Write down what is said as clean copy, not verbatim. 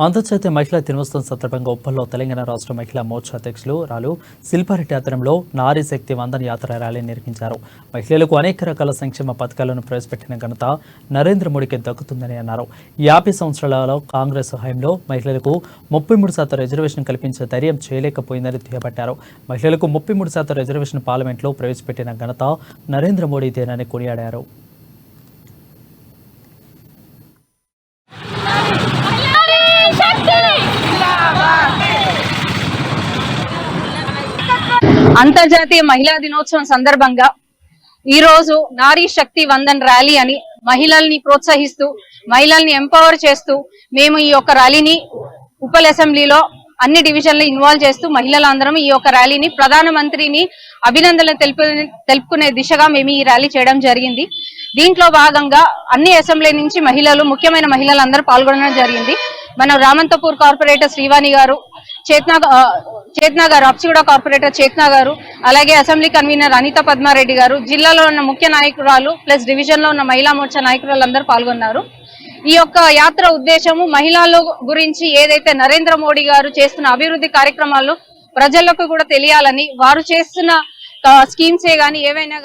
అంతర్జాతీయ మహిళా దినోత్సవం సందర్భంగా ఉప్పల్లో తెలంగాణ రాష్ట్ర మహిళా మోర్చా అధ్యక్షులు రాలు శిల్పారెడ్డి ఆధ్వర్యంలో నారీ శక్తి వందన యాత్ర ర్యాలీ నిర్వహించారు. మహిళలకు అనేక రకాల సంక్షేమ పథకాలను ప్రవేశపెట్టిన ఘనత నరేంద్ర మోడీకి దక్కుతుందని అన్నారు. 50 సంవత్సరాలలో కాంగ్రెస్ హయాంలో మహిళలకు 33% రిజర్వేషన్ కల్పించే ధైర్యం చేయలేకపోయిందని దుయ్యబట్టారు. మహిళలకు 33% రిజర్వేషన్ పార్లమెంట్లో ప్రవేశపెట్టిన ఘనత నరేంద్ర మోడీదేనని కొనియాడారు. అంతర్జాతీయ మహిళా దినోత్సవం సందర్భంగా ఈ రోజు నారీ శక్తి వందన్ ర్యాలీ అని మహిళల్ని ప్రోత్సహిస్తూ మహిళల్ని ఎంపవర్ చేస్తూ మేము ఈ యొక్క ర్యాలీని ఉప్పల్ అసెంబ్లీలో అన్ని డివిజన్లు ఇన్వాల్వ్ చేస్తూ మహిళలందరం ఈ యొక్క ర్యాలీని ప్రధానమంత్రిని అభినందనలు తెలుపుకునే దిశగా మేము ఈ ర్యాలీ చేయడం జరిగింది. దీంట్లో భాగంగా అన్ని అసెంబ్లీ నుంచి మహిళలు ముఖ్యమైన మహిళలందరూ పాల్గొనడం జరిగింది. మన రామంతపూర్ కార్పొరేటర్ శ్రీవాణి గారు, చేతనా గారు, అప్సిగూడ కార్పొరేటర్ చేతనా గారు, అలాగే అసెంబ్లీ కన్వీనర్ అనిత పద్మారెడ్డి గారు, జిల్లాలో ఉన్న ముఖ్య నాయకురాలు ప్లస్ డివిజన్ లో ఉన్న మహిళా మోర్చా నాయకురాలందరూ పాల్గొన్నారు. ఈ యొక్క యాత్ర ఉద్దేశము మహిళల గురించి ఏదైతే నరేంద్ర మోడీ గారు చేస్తున్న అభివృద్ధి కార్యక్రమాలు ప్రజలకు కూడా తెలియాలని, వారు చేస్తున్న స్కీమ్సే గానీ ఏవైనా